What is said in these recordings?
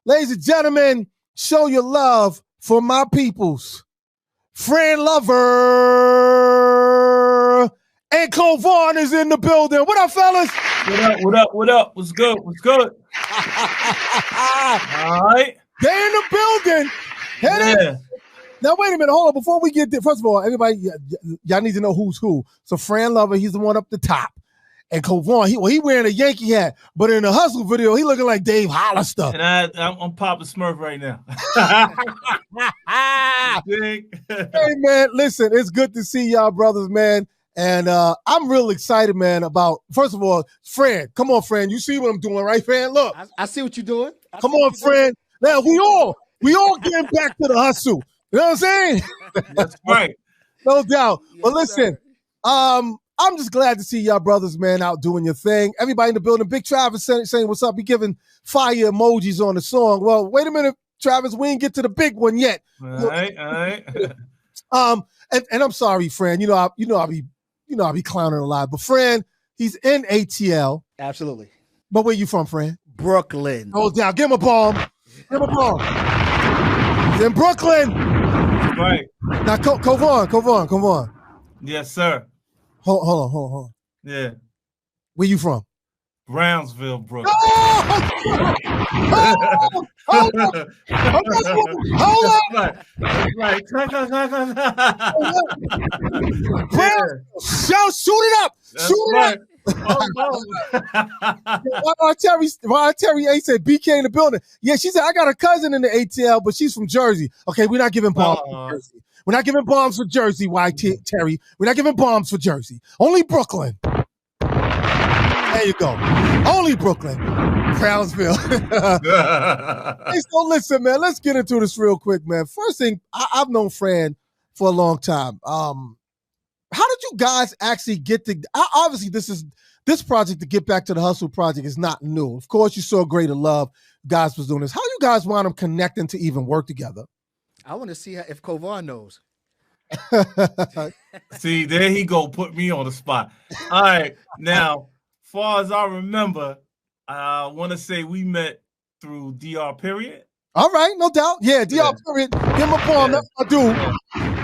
Ladies and gentlemen, show your love for my peoples. Fran Lover and Kovon is in the building. What up, fellas? What up? What's good? All right. They in the building. Yeah. Now, wait a minute. Hold on. Before we get there, first of all, everybody, y'all need to know who's who. So Fran Lover, he's the one up the top. And Kovon, he wearing a Yankee hat, but in the Hustle video, he looking like Dave Hollister. And I'm Papa Smurf right now. Hey, man, listen, it's good to see y'all brothers, man. And I'm real excited, man, about, first of all, Fran. Come on, Fran. You see what I'm doing, right, Fran? Look. I see what you're doing. Come on, Fran. Now, we all getting back to the hustle. You know what I'm saying? That's right. No doubt. Yes, but listen, I'm just glad to see y'all brothers, man, out doing your thing. Everybody in the building. Big Travis saying what's up. He giving fire emojis on the song. Well, wait a minute, Travis. We ain't get to the big one yet. All right. And I'm sorry, Fran. I be clowning a lot. But Fran, he's in ATL. Absolutely. But where you from, Fran? Brooklyn. Hold down. Give him a bomb. He's in Brooklyn. Right. Now, Kovon. Yes, sir. Hold on. Yeah. Where you from? Brownsville, Brooklyn. Hold on. That's right. Shoot it up. Shoot it up. Ron Terry A said BK in the building. Yeah, she said I got a cousin in the ATL, but she's from Jersey. Okay, we're not giving bombs for Jersey. We're not giving bombs for Jersey, Terry. We're not giving bombs for Jersey. Only Brooklyn. There you go. Only Brooklyn. Brownsville. Hey, so listen, man, let's get into this real quick, man. First thing, I've known Fran for a long time. How did you guys actually get to, obviously this project, to Get Back to the Hustle project, is not new. Of course, you saw Greater Love. Guys was doing this. How you guys wound up connecting to even work together? I want to see if Kovon knows. See, there he go, put me on the spot. All right, now, far as I remember, I want to say we met through DR Period. All right, no doubt. Yeah, DR Period. Give him a palm. That's my dude.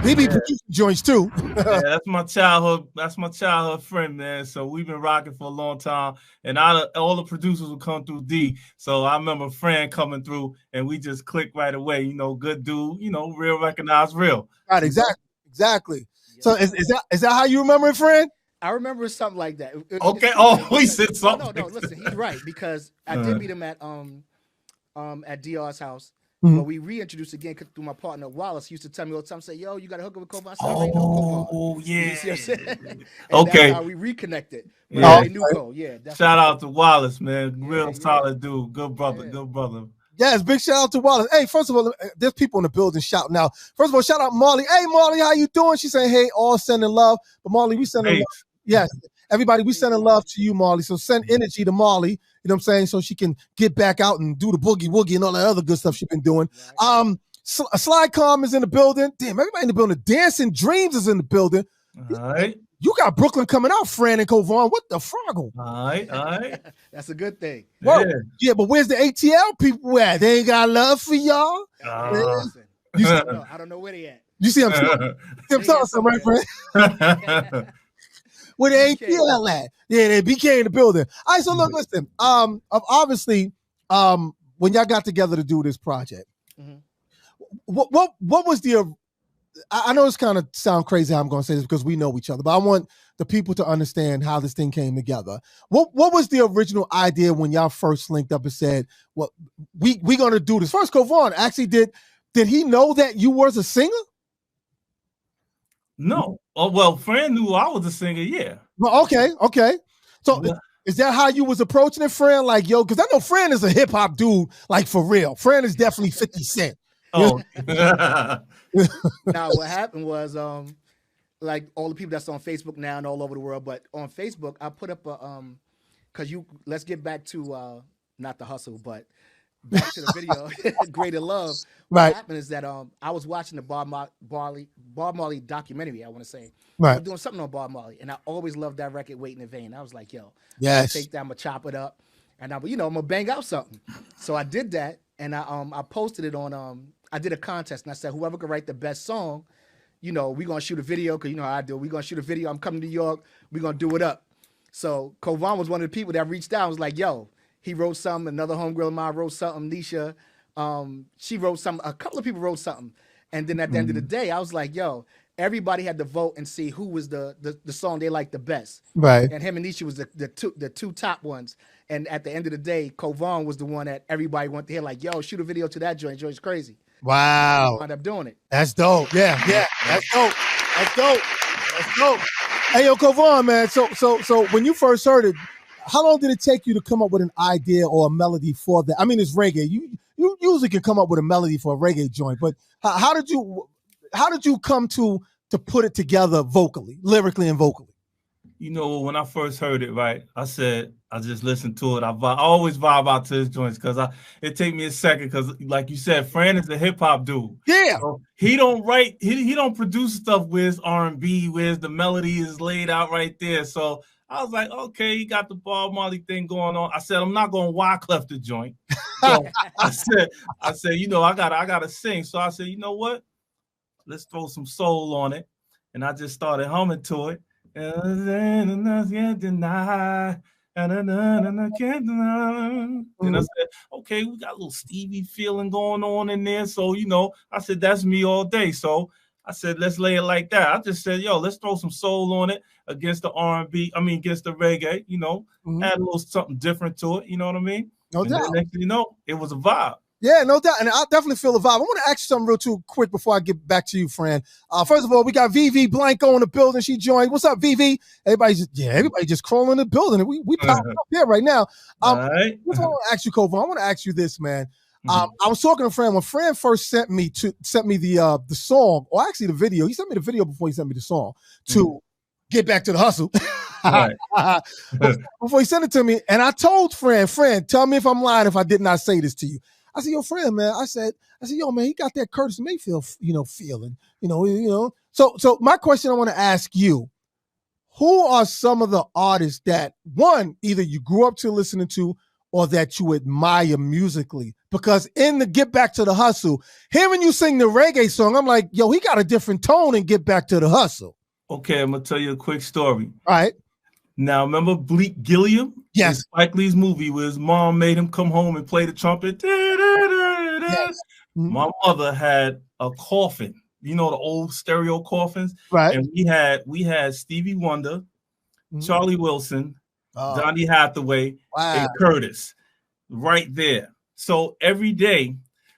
He be producing joints too. Yeah, that's my childhood friend, man. So we've been rocking for a long time. And all the producers would come through D. So I remember Fran coming through and we just clicked right away. Good dude, real recognized real. Right, exactly. So is that how you remember it, Fran? I remember something like that. Okay. We said something. No, listen, he's right, because I did meet him at DR's house. Mm-hmm. But we reintroduced again through my partner Wallace. He used to tell me all the time, say, "Yo, you got to hook up with Kovon." I said, "I already know Kovon." Oh, yeah. You see what I'm saying? Okay. That's how we reconnected. Yeah. Knew Ko. Yeah. Shout out to Wallace, man. Real solid dude. Good brother. Yes, big shout out to Wallace. Hey, first of all, there's people in the building shouting out. First of all, shout out Marley. Hey, Marley, how you doing? She's saying, hey, all sending love. But Marley, we sending love. Yes, everybody, we sending love to you, Marley. So send energy to Marley, you know what I'm saying, so she can get back out and do the boogie woogie and all that other good stuff she's been doing. Slide Calm is in the building. Damn, everybody in the building. Dancing Dreams is in the building. All right. You got Brooklyn coming out, Fran and Kovon. What the froggle? All right. That's a good thing. Yeah, but where's the ATL people at? They ain't got love for y'all. I don't know where they at. You see, I'm telling something, right, Fran? Where the ATL at? Yeah, they BK in the building. All right, so look, listen. Obviously, when y'all got together to do this project, what was the? I know it's kind of sound crazy how I'm going to say this because we know each other, but I want the people to understand how this thing came together. What was the original idea when y'all first linked up and said, "Well, we going to do this"? First, Kovon, actually, did he know that you was a singer? No. Oh, well, Fran knew I was a singer, yeah. Well, okay. So is that how you was approaching it, Fran? Like, yo, because I know Fran is a hip-hop dude, like, for real. Fran is definitely 50 Cent. Oh. Now, what happened was, like, all the people that's on Facebook now and all over the world, but on Facebook, I put up a, let's get back to, not the hustle, but back to the video, Greater Love. Right. What happened is that I was watching the Bob Marley documentary, I want to say. Right. I was doing something on Bob Marley, and I always loved that record, Waiting in Vain. I was like, yo, yes, take that, I'm going to chop it up, and I'm going to bang out something. So I did that, and I posted it on I did a contest and I said whoever could write the best song, you know, we're gonna shoot a video because you know how I do. We're gonna shoot a video. I'm coming to New York. We're gonna do it up. So Kovon was one of the people that reached out and was like, yo, he wrote something. Another homegirl of mine wrote something. Nisha, she wrote something. A couple of people wrote something. And then at the end of the day, I was like, yo, everybody had to vote and see who was the song they liked the best. Right. And him and Nisha was the two top ones. And at the end of the day, Kovon was the one that everybody wanted to hear, like, yo, shoot a video to that joint. Joint's crazy. Wow. Wound up doing it. That's dope. Yeah. That's dope. That's dope. That's dope. Hey, yo, Kovon, man. So when you first heard it, how long did it take you to come up with an idea or a melody for that? I mean, it's reggae. You usually can come up with a melody for a reggae joint, but how did you come to put it together vocally, lyrically and vocally? You know, when I first heard it, right, I said, I just listened to it. I always vibe out to his joints because it take me a second because, like you said, Fran is a hip hop dude. Yeah. So he don't write, he don't produce stuff where it's R&B, where the melody is laid out right there. So I was like, okay, he got the Bob Marley thing going on. I said, I'm not going to Wyclef the joint. So I said, you know, I gotta sing. So I said, you know what? Let's throw some soul on it. And I just started humming to it. And I said, okay, we got a little Stevie feeling going on in there. So, you know, I said, that's me all day. So I said, let's lay it like that. I just said, yo, let's throw some soul on it against the R&B. I mean, against the reggae, you know, add a little something different to it. You know what I mean? No doubt. Next thing you know, it was a vibe. Yeah, no doubt. And I definitely feel the vibe. I want to ask you something real too quick before I get back to you, Fran. First of all, we got VV Blanco in the building. She joined. What's up, VV? Everybody just crawling in the building. We popping up here right now. All right. I want to ask you, Kovon. I want to ask you this, man. I was talking to Fran when Fran first sent me the song, or actually the video. He sent me the video before he sent me the song to get back to the hustle. Right. Before he sent it to me, and I told Fran, tell me if I'm lying if I did not say this to you. I said, yo, Fran, man. I said, yo, man, he got that Curtis Mayfield, feeling, So my question I want to ask you: who are some of the artists that one either you grew up to listening to or that you admire musically? Because in the Get Back to the Hustle, hearing you sing the reggae song, I'm like, yo, he got a different tone in Get Back to the Hustle. Okay, I'm gonna tell you a quick story. All right. Now, remember Bleak Gilliam? Yes. In Spike Lee's movie where his mom made him come home and play the trumpet. Yes. My mother had a coffin, you know, the old stereo coffins. Right. And we had Stevie Wonder, Charlie Wilson, Donny Hathaway, and Curtis right there. So every day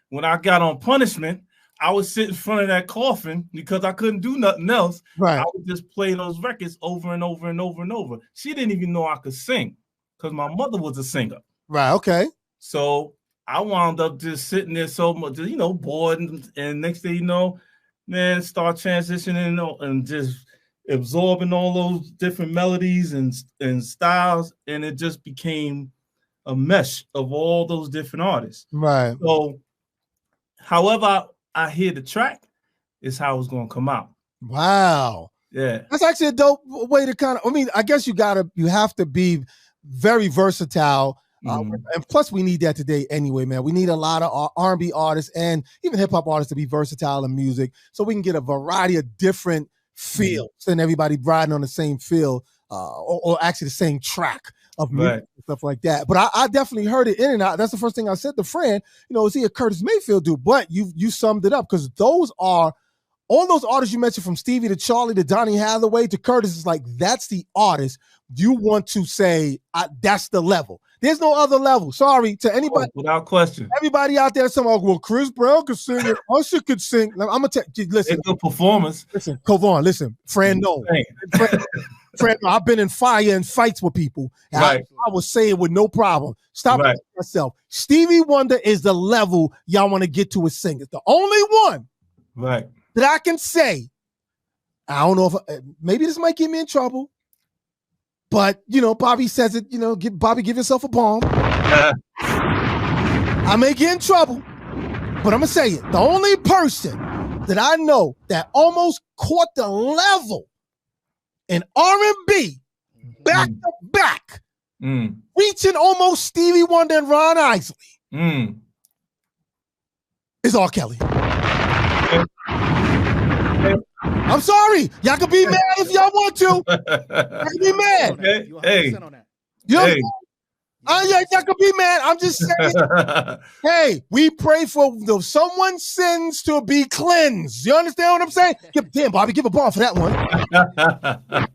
when I got on punishment, I would sit in front of that coffin because I couldn't do nothing else. Right. I would just play those records over and over and over and over. She didn't even know I could sing because my mother was a singer. Right. Okay. So I wound up just sitting there so much, bored. And next thing you know, man, start transitioning and just absorbing all those different melodies and styles. And it just became a mesh of all those different artists. Right. So however I hear the track is how it's going to come out. Wow. Yeah. That's actually a dope way to kind of, I guess you have to be very versatile. And plus we need that today anyway, man. We need a lot of R&B artists and even hip hop artists to be versatile in music so we can get a variety of different feels and everybody riding on the same feel or actually the same track of music and stuff like that. But I definitely heard it in and out. That's the first thing I said to Fran, is he a Curtis Mayfield dude? But you summed it up because those are all those artists you mentioned, from Stevie to Charlie to Donny Hathaway to Curtis, is like, that's the artist you want to say, that's the level. There's no other level. Sorry to anybody. Without question. Everybody out there saying, well, Chris Brown could sing it. Usher could sing. I'm going to tell you, listen. It's good performance. Listen, Kovon, listen. Fran, no. Fran, I've been in fire and fights with people. I will say it with no problem. Stop yourself. Stevie Wonder is the level y'all want to get to as singers. The only one that I can say, I don't know if maybe this might get me in trouble, but Bobby says it. Bobby, give yourself a bomb. I may get in trouble, but I'm gonna say it. The only person that I know that almost caught the level in R&B back to back, reaching almost Stevie Wonder and Ron Isley, It's R. Kelly. I'm sorry. Y'all can be mad if y'all want to. Y'all can be mad. Hey. You know yeah, y'all can be mad. I'm just saying. Hey, we pray for someone's sins to be cleansed. You understand what I'm saying? Damn, Bobby, give a ball for that one.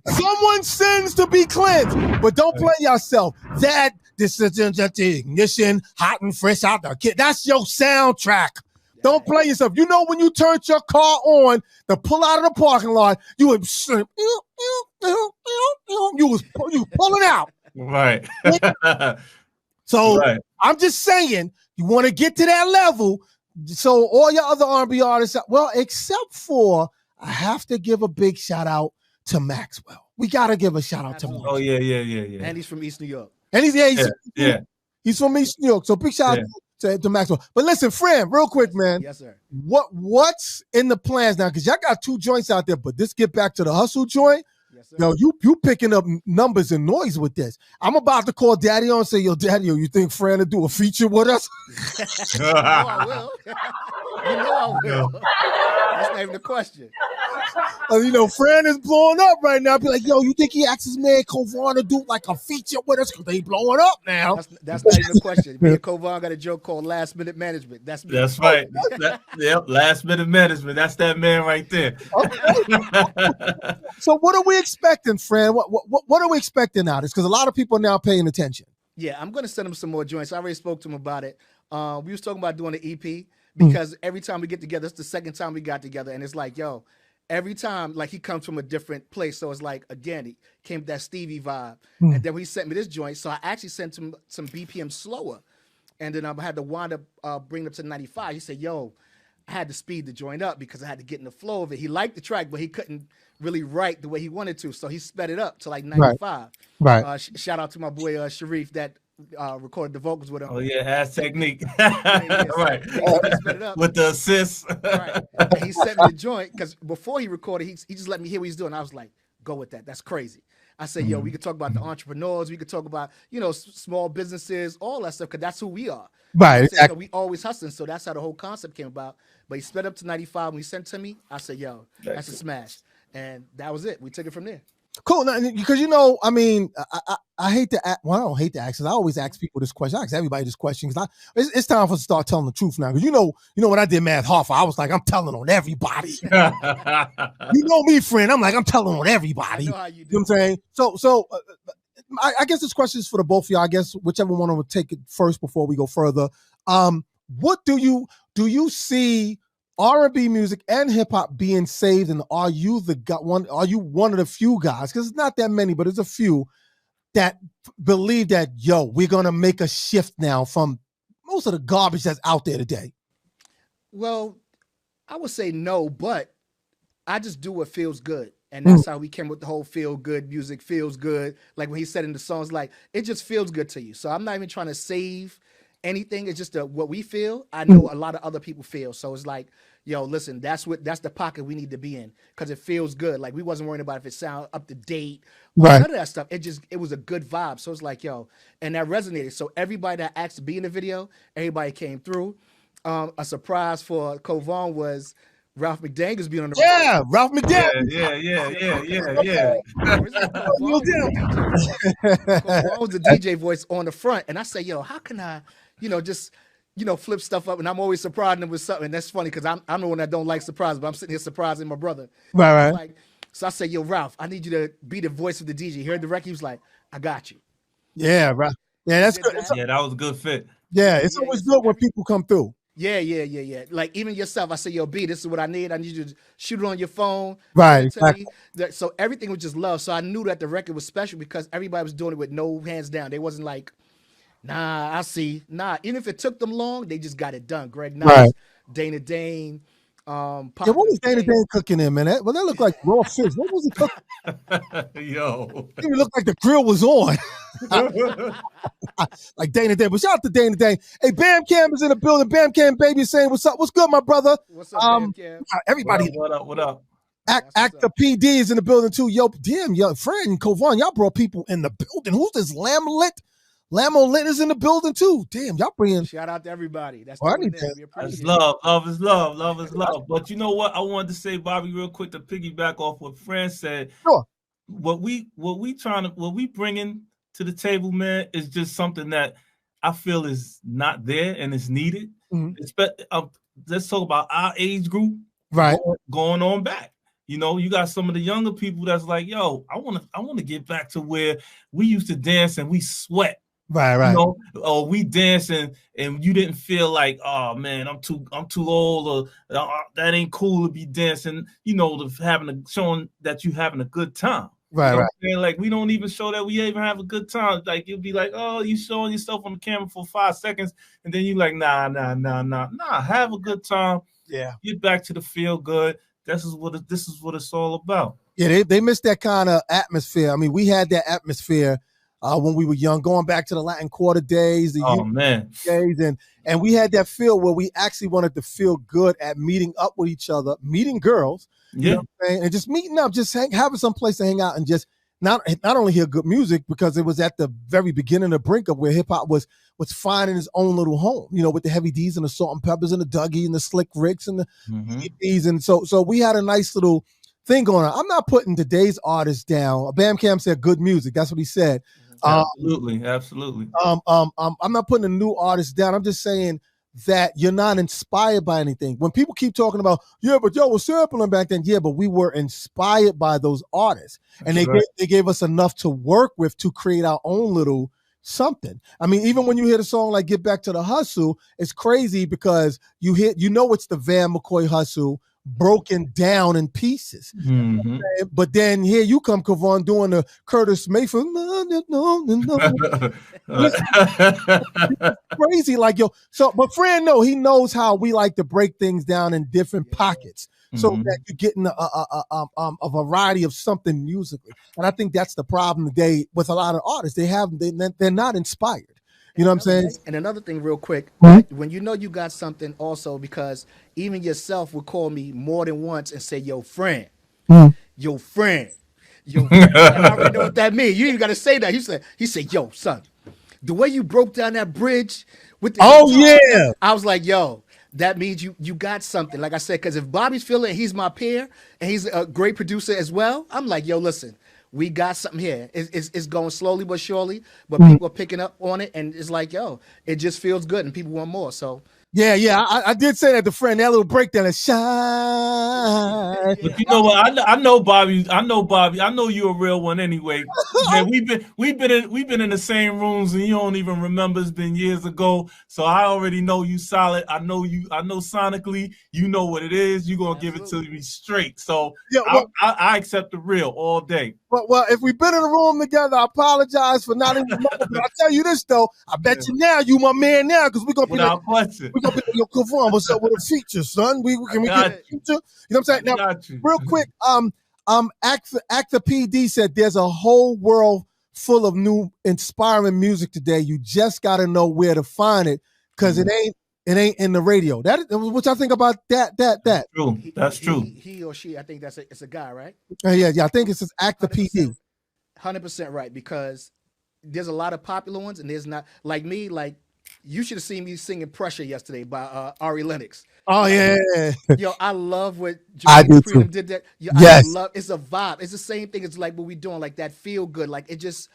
Someone's sins to be cleansed. But don't play yourself. This is the ignition, hot and fresh out the kid. That's your soundtrack. Don't play yourself. You know when you turned your car on to pull out of the parking lot, you was pulling out. Right. So I'm just saying, you want to get to that level. So all your other R&B artists, well, except for, I have to give a big shout out to Maxwell. We got to give a shout out to Maxwell. Oh, yeah. And he's from East New York. And he's from East New York. So big shout out to Maxwell. But listen, Fran, real quick, man. Yes, sir. What's in the plans now? Because y'all got 2 joints out there, but this get back to the hustle joint. Yes, sir. Yo, you picking up numbers and noise with this. I'm about to call Daddy on and say, yo, Daddy, you think Fran will do a feature with us? You know I will. You know I will. That's not even the question. Fran is blowing up right now. Be like, yo, you think he asked his man Kovon to do like a feature with us? Because they blowing up now. That's not even the question. Me and Kovon got a joke called last minute management. That's right. Last minute management. That's that man right there. Okay. So what are we expecting, Fran? What are we expecting now? Because a lot of people are now paying attention. Yeah, I'm going to send him some more joints. I already spoke to him about it. We was talking about doing an EP because every time we get together, it's the second time we got together, and it's like, yo, every time, like, he comes from a different place. So it's like, again, he came with that Stevie vibe. And then he sent me this joint. So I actually sent him some BPM slower. And then I had to wind up bringing it up to 95. He said, yo, I had to speed the joint up because I had to get in the flow of it. He liked the track, but he couldn't really write the way he wanted to. So he sped it up to like 95. Right. Shout out to my boy Sharif that recorded the vocals with him. Oh, yeah, has technique. Right. He sped it up. With the assists. Right. And he sent me the joint because before he recorded, he just let me hear what he's doing. I was like, go with that. That's crazy. I said, yo, we could talk about the entrepreneurs. We could talk about, small businesses, all that stuff, because that's who we are. Right. So we always hustling. So that's how the whole concept came about. But he sped up to 95. When he sent it to me, I said, yo, that's a smash. And that was it. We took it from there. Cool. Because, I hate to ask. Well, I don't hate to ask. I always ask people this question. I ask everybody this question because it's time for us to start telling the truth now. Because when I did Mad Hoffa, I was like, I'm telling on everybody. You know me, friend. I'm like, I'm telling on everybody. I know how you do. You know what I'm saying? So I guess this question is for the both of y'all. I guess whichever one will take it first before we go further. What do you see R&B music and hip hop being saved, and are you one of the few guys? Because it's not that many, but it's a few that believe that, yo, we're gonna make a shift now from most of the garbage that's out there today. Well, I would say no, but I just do what feels good. And that's how we came with the whole feel good music, feels good. Like when he said in the songs, like, it just feels good to you. So I'm not even trying to save anything. It's just what we feel. I know a lot of other people feel. So it's like, yo, listen, that's the pocket we need to be in because it feels good. Like we wasn't worrying about if it sound up to date, right? None of that stuff. It was a good vibe. So it's like, yo, and that resonated. So everybody that asked to be in the video, everybody came through. A surprise for Kovon was Ralph McDaniels being on the record. Ralph McDaniels. Yeah. Kovon was the DJ voice on the front, and I say, yo, how can I, just flip stuff up? And I'm always surprising him with something. And that's funny because I'm the one that don't like surprise, but I'm sitting here surprising my brother. Right. So I say, yo, Ralph, I need you to be the voice of the DJ. He heard the record, he was like, I got you. Yeah, right. Yeah, that's good. Yeah, that was a good fit. Yeah, it's always good when people come through. Yeah. Like even yourself, I say, yo, B, this is what I need. I need you to shoot it on your phone. Right. Exactly. So everything was just love. So I knew that the record was special because everybody was doing it with no hands down. They wasn't like, nah, I see. Nah, even if it took them long, they just got it done. Greg Nice, right. Dana Dane. What was Dana Dane cooking in, man? That looked like raw fish. What was he cooking? Yo. It looked like the grill was on. Like Dana Dane. But shout out to Dana Dane. Hey, Bam Cam is in the building. Bam Cam baby is saying, what's up? What's good, my brother? What's up, Bam Cam? Everybody. What up? Actor PD is in the building too. Yo, damn, Fran and Kovon, y'all brought people in the building. Who's this lamlet Lamo Lit is in the building too. Damn, y'all bringing. Shout out to everybody. That's I need that. We appreciate it. Love is love. Love is love. But you know what? I wanted to say, Bobby, real quick to piggyback off what Fran said. Sure. What we bringing to the table, man, is just something that I feel is not there and is needed. Let's talk about our age group, right? Going on back. You know, you got some of the younger people that's like, yo, I want to get back to where we used to dance and we sweat. Right. You know, or we dancing and you didn't feel like, oh man, I'm too old, or that ain't cool to be dancing. You know, showing that you having a good time. Right, you know right. Like we don't even show that we even have a good time. Like you'll be like, oh, you showing yourself on the camera for 5 seconds, and then you like, nah. Have a good time. Yeah. Get back to the feel good. This is what it's all about. Yeah, they missed that kind of atmosphere. I mean, we had that atmosphere when we were young, going back to the Latin Quarter days, the days, and we had that feel where we actually wanted to feel good at meeting up with each other, meeting girls, you know what I'm saying? And just meeting up, just having some place to hang out and just not only hear good music, because it was at the very beginning of the brink of where hip hop was finding its own little home, you know, with the Heavy D's and the Salt and Peppers and the Dougie and the Slick Ricks and the EPs. And so we had a nice little thing going on. I'm not putting today's artists down. Bam Cam said good music. That's what he said. Absolutely. I'm not putting a new artist down. I'm just saying that you're not inspired by anything. When people keep talking about, yeah, but yo, we're sampling back then. Yeah, but we were inspired by those artists, and they gave us enough to work with to create our own little something. I mean, even when you hear the song like "Get Back to the Hustle," it's crazy because you know it's the Van McCoy Hustle broken down in pieces. But then here you come, Kovon, doing the Curtis Mayfield. Crazy, like yo. So, but Fran, he knows how we like to break things down in different pockets, so that you're getting a variety of something musically. And I think that's the problem today with a lot of artists. They're not inspired. You know what I'm saying? And another thing real quick, when you know you got something also, because even yourself would call me more than once and say, yo, friend. And I already know what that means. You even got to say that. He said, yo, son, the way you broke down that bridge with the guitar, I was like, yo, that means you got something. Like I said, because if Bobby's feeling he's my peer and he's a great producer as well, I'm like, yo, listen, we got something here. It's going slowly but surely, but people are picking up on it, and it's like, yo, it just feels good, and people want more. So yeah, I did say that to Fran. That little breakdown is shine. But you know what? I know Bobby. I know you're a real one anyway. Man, we've been in the same rooms, and you don't even remember. It's been years ago, so I already know you solid. I know sonically, you know what it is. You're gonna give it to me straight. So I accept the real all day. Well, if we've been in a room together, I apologize for not even remembering. But I'll tell you this though, I bet you now you my man now, because we're gonna be without question. We're gonna be your Kovon. What's up with a feature, son? Can we get a feature? You know what I'm saying? Now, real quick, Actor PD said there's a whole world full of new inspiring music today. You just gotta know where to find it, because it ain't in the radio. What I think about that. That's true. He or she, I think it's a guy, right? Yeah. I think it's Actor PD. 100% right, because there's a lot of popular ones, and there's not, like me, like you should have seen me singing "Pressure" yesterday by Ari Lennox. Oh yeah. Yo, I love what I do Freedom too. did that. Yo, yes. I love, it's a vibe. It's the same thing as like what we doing, like that feel good. Like it's just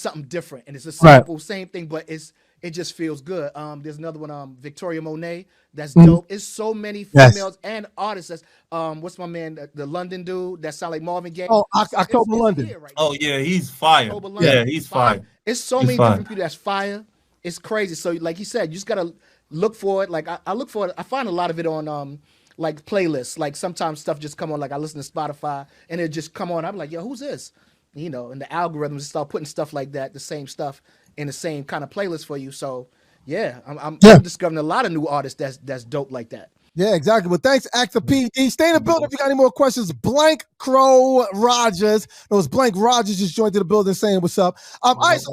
something different, and it's a simple same thing, but it just feels good. There's another one, Victoria Monet, that's dope. It's so many females and artists. That's what's my man, the London dude that sound like Marvin Gaye. Oh, October London. Right now. Yeah, he's fire. Yeah, he's fire. It's so many different people that's fire. It's crazy. So like you said, you just gotta look for it. Like I look for it. I find a lot of it on like playlists. Like sometimes stuff just come on. Like I listen to Spotify and it just come on. I'm like, yo, who's this? You know, and the algorithms start putting stuff like that, the same stuff in the same kind of playlist for you. So yeah, I'm discovering a lot of new artists that's dope like that. Yeah, exactly. Well, thanks, Actor PD. Stay in the building if you got any more questions. Blank Crow Rogers. Those Blank Rogers just joined the building saying what's up. All right, so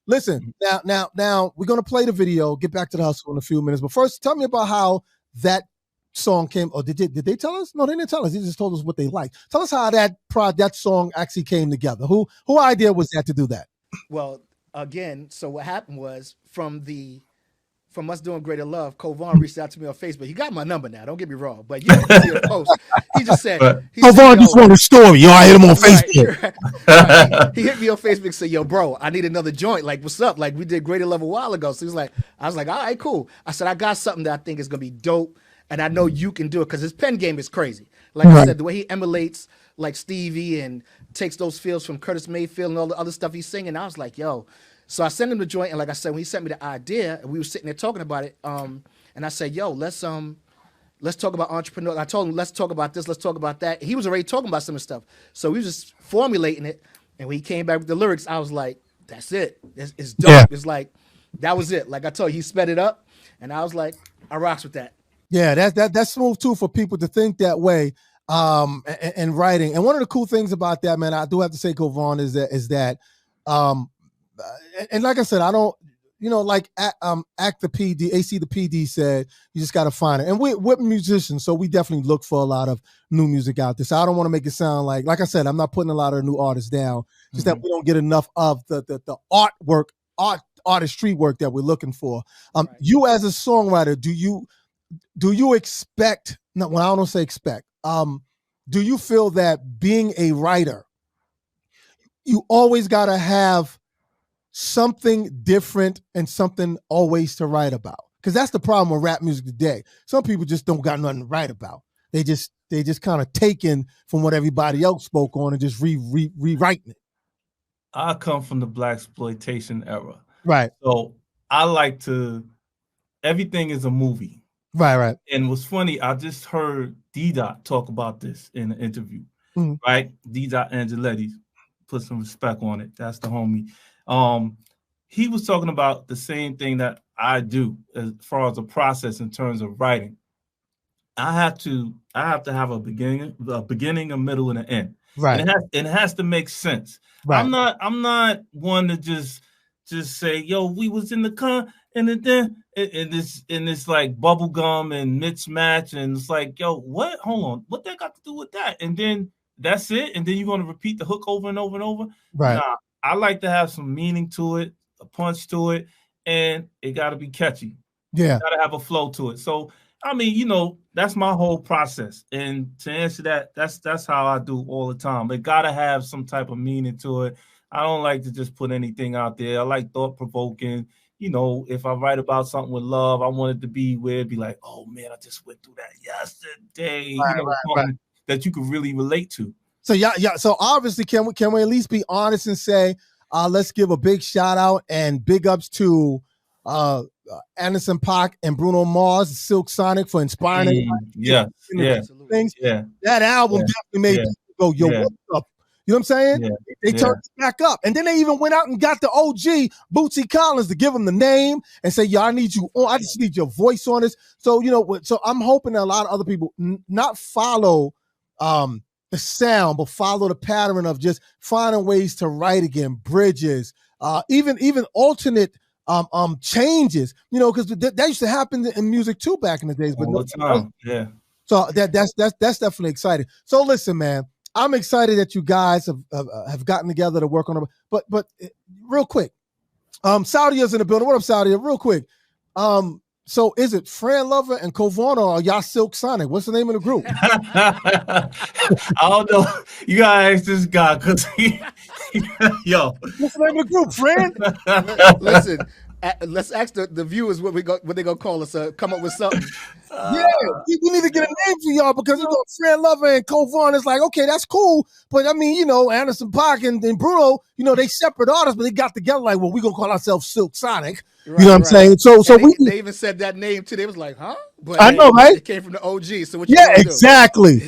listen. Now we're gonna play the video. Get back to the hustle in a few minutes. But first, tell me about how that song came. Or did they tell us? No, they didn't tell us. They just told us what they liked. Tell us how that song actually came together. Who idea was that to do that? Well, again, so what happened was from us doing Greater Love, Kovon reached out to me on Facebook. He got my number now. Don't get me wrong, but you can see a post. He just said, Kovon just want a story. Yo, I hit him on Facebook. Right. He hit me on Facebook and said, yo, bro, I need another joint. Like, what's up? Like, we did Greater Love a while ago. So he was like, I was like, all right, cool. I said, I got something that I think is gonna be dope, and I know you can do it because his pen game is crazy. Like I said, the way he emulates like Stevie and takes those feels from Curtis Mayfield and all the other stuff he's singing. I was like, yo. So I sent him the joint, and like I said, when he sent me the idea, we were sitting there talking about it. And I said, yo, let's talk about entrepreneur. I told him, let's talk about this, let's talk about that. He was already talking about some of the stuff. So we was just formulating it. And when he came back with the lyrics, I was like, that's it. It's dope. Yeah. It's like, that was it. Like I told you, he sped it up. And I was like, I rocks with that. Yeah, that's smooth too for people to think that way and writing. And one of the cool things about that, man, I do have to say, Kovon, is that and like I said, I don't, like Act the PD, AC the PD said, you just got to find it. And we're musicians, so we definitely look for a lot of new music out there. So I don't want to make it sound like I said, I'm not putting a lot of new artists down, just that we don't get enough of the artistry work that we're looking for. Right. You as a songwriter, do you expect, no, well, I don't say expect, do you feel that being a writer, you always got to have something different and something always to write about? Because that's the problem with rap music today. Some people just don't got nothing to write about. They just kind of taken from what everybody else spoke on and just rewriting it. I come from the blaxploitation era. Right. So I like to, everything is a movie. Right. And what's funny, I just heard D-Dot talk about this in an interview, right? D-Dot Angeletti, put some respect on it. That's the homie. He was talking about the same thing that I do as far as the process in terms of writing. I have to have a beginning, a middle, and an end. Right. And it has to make sense. Right. I'm not one to just say, yo, we was in the car and then in this like bubblegum and mismatch, and it's like, yo, what? Hold on, what that got to do with that? And then that's it. And then you're gonna repeat the hook over and over and over. Right. Nah, I like to have some meaning to it, a punch to it, and it got to be catchy. Yeah, got to have a flow to it. So I mean, that's my whole process. And to answer that, that's how I do all the time. It got to have some type of meaning to it. I don't like to just put anything out there. I like thought-provoking. If I write about something with love, I want it to be where it'd be like, oh man, I just went through that yesterday. Right. That you could really relate to. So yeah. So obviously, can we at least be honest and say, let's give a big shout out and big ups to Anderson .Paak and Bruno Mars, Stesasonic, for inspiring things. Yeah. That album definitely made people go, yo, what's up? You know what I'm saying? Yeah. They turned it back up. And then they even went out and got the OG, Bootsy Collins, to give him the name and say, yo, I need you on. I just need your voice on this. So, so I'm hoping that a lot of other people not follow the sound, but follow the pattern of just finding ways to write again, bridges, even alternate changes, because that used to happen in music too back in the days. But all the time. Yeah. So that's definitely exciting. So listen, man, I'm excited that you guys have gotten together to work on it. But real quick, Saudia's in the building. What up, Saudia? Real quick. So is it Fran Lover and Kovon, or are y'all Stesasonic? What's the name of the group? I don't know. You gotta ask this guy, because yo. What's the name of the group, Fran? Listen, let's ask the viewers what they gonna call us. Come up with something. We need to get a name for y'all, because Fran Lover and Kovon is like, okay, that's cool, but I mean, Anderson .Paak and Bruno, they separate artists, but they got together like, well, we gonna call ourselves Stesasonic. Right, you know what I'm saying? So they even said that name too. They was like, huh? But I know, right? It came from the OG. So what you gonna exactly. do?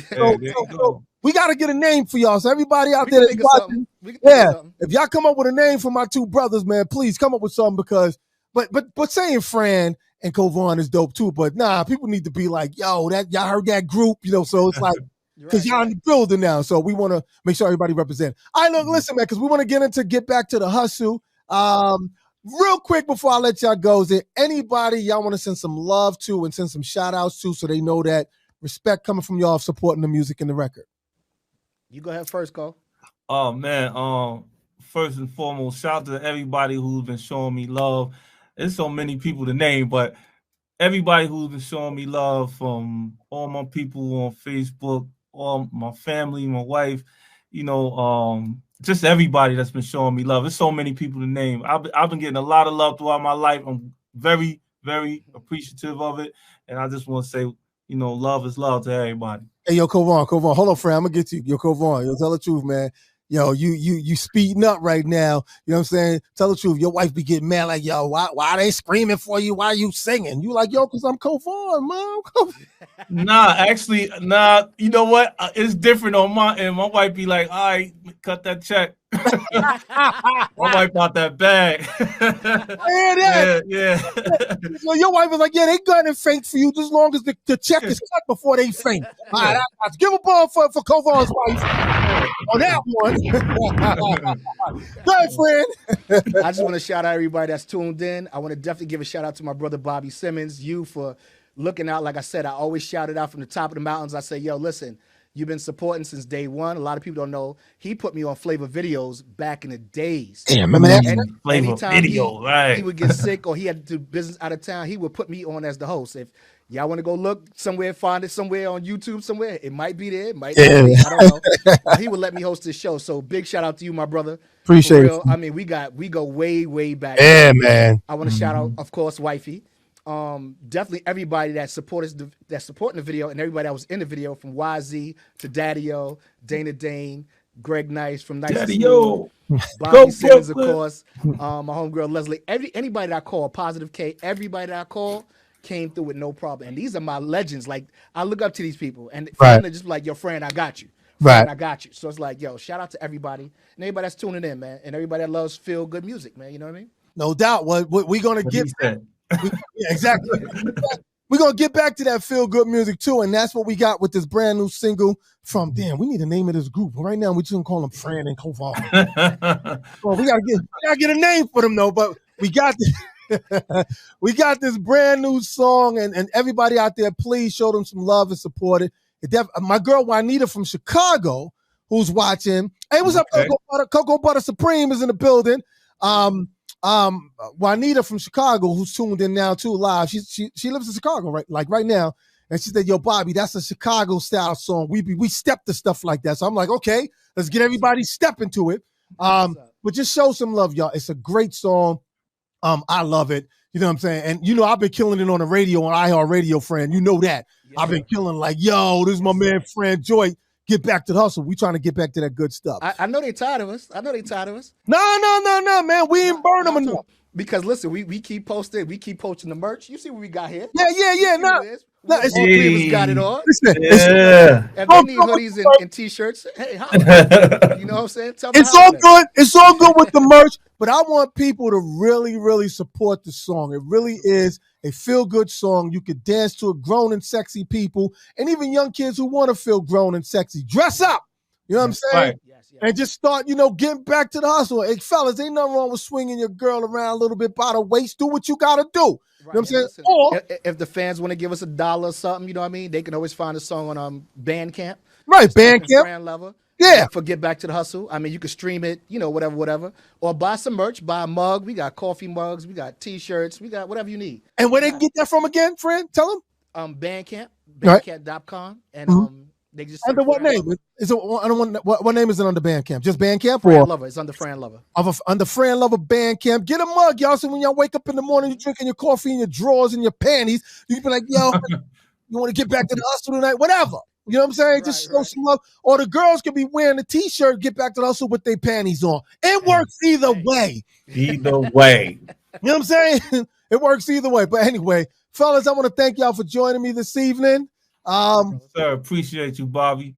So we got to get a name for y'all. So everybody out there that's watching, if y'all come up with a name for my two brothers, man, please come up with something, because but saying Fran and Kovon is dope too. But nah, people need to be like, yo, that y'all heard that group, so it's like, because y'all in the building now. So we want to make sure everybody represent. All right, look, listen, man, because we want to get back to the hustle. Real quick before I let y'all go, is there anybody y'all want to send some love to and send some shout outs to, so they know that respect coming from y'all supporting the music and the record? You go ahead first, Cole. Oh man, first and foremost, shout out to everybody who's been showing me love. There's so many people to name, but everybody who's been showing me love, from all my people on Facebook, all my family, my wife, just everybody that's been showing me love. There's so many people to name. I've been getting a lot of love throughout my life. I'm very, very appreciative of it. And I just want to say, love is love to everybody. Hey, yo, Kovon, hold on, Fran. I'm gonna get to you. Yo, Kovon, yo, tell the truth, man. Yo, you speeding up right now. You know what I'm saying? Tell the truth. Your wife be getting mad like, yo, why they screaming for you? Why you singing? You like, yo, because I'm Kovon, Mom. Actually, you know what? It's different on my end. My wife be like, all right, cut that check. My wife bought that bag. Yeah. So your wife was like, yeah, they gonna faint for you just as long as the check is cut before they faint. All right, I'll give a ball for Kovon's wife on that one. Go ahead, friend. I just want to shout out everybody that's tuned in. I want to definitely give a shout out to my brother Bobby Simmons, you for looking out. Like I said, I always shout it out from the top of the mountains. I say, yo, listen, you've been supporting since day one. A lot of people don't know. He put me on Flavor videos back in the days. Damn, remember that? Flavor video, right? He would get sick or he had to do business out of town. He would put me on as the host. If y'all want to go look somewhere, find it somewhere on YouTube somewhere, it might be there. It might not be. I don't know. But he would let me host this show. So big shout out to you, my brother. Appreciate it. I mean, we go way, way back. Yeah, man. I want to shout out, of course, wifey. Definitely everybody that's supporting the video and everybody that was in the video, from YZ to Daddy-O, Dana Dane, Greg Nice from Nice Daddy-O, Bobby Simmons, of course, my homegirl Leslie. Anybody that I call, Positive K, everybody that I call came through with no problem. And these are my legends. Like, I look up to these people, and they're just like, yo, friend, I got you. Friend, I got you. So it's like, yo, shout out to everybody and everybody that's tuning in, man, and everybody that loves feel good music, man. You know what I mean? No doubt. What we gonna get? Yeah, exactly. We're going to get back to that feel-good music, too, and that's what we got with this brand new single from, we need a name of this group. Right now, we're just going to call them Fran and Kovon. Well, we gotta get a name for them, though, but we got this brand new song, and everybody out there, please show them some love and support it. My girl Juanita from Chicago, who's watching. Hey, what's up, Cocoa Butter Supreme is in the building. Juanita from Chicago, who's tuned in now too live. She lives in Chicago right now, and she said, "Yo, Bobby, that's a Chicago style song. We step to stuff like that." So I'm like, okay, let's get everybody stepping to it. But just show some love, y'all. It's a great song. I love it. You know what I'm saying? And I've been killing it on the radio, on iHeartRadio, friend. You know that. Yes, I've been killing like, yo, this is my man Fran Joy. Get back to the hustle. We trying to get back to that good stuff. I know they tired of us. No, man. We ain't burn them enough. Because listen, we keep posting. We keep posting the merch. You see what we got here? Yeah. All three of us got it on. Listen, if they need hoodies and t-shirts, hey, you know what I'm saying? It's all good. It's all good with the merch. But I want people to really, really support the song. It really is a feel-good song. You could dance to it, grown and sexy people, and even young kids who want to feel grown and sexy. Dress up. You know what I'm saying? Right. Yes. And just start, getting back to the hustle. Hey, fellas, ain't nothing wrong with swinging your girl around a little bit by the waist. Do what you got to do. Right. You know what I'm saying? Listen, or if the fans want to give us $1 or something, you know what I mean? They can always find a song on Bandcamp. Right, Bandcamp. Fran Lover. Yeah. For Get Back to the Hustle. I mean, you can stream it, whatever. Or buy some merch, buy a mug. We got coffee mugs. We got T-shirts. We got whatever you need. And where they can get that from again, friend? Tell them. Bandcamp. Bandcamp.com. And they just under what name? What name is it under Bandcamp? Just Bandcamp? Fran Lover. It's under Fran Lover. Under Fran Lover Bandcamp. Get a mug, y'all. So when y'all wake up in the morning, you're drinking your coffee in your drawers and your panties. You can be like, yo, you want to get back to the hustle tonight? Whatever. You know what I'm saying? Just show some love. Or the girls can be wearing a T-shirt, get back to the hustle with their panties on. It works either way. Either way. You know what I'm saying? It works either way. But anyway, fellas, I want to thank y'all for joining me this evening. Sir, appreciate you, Bobby.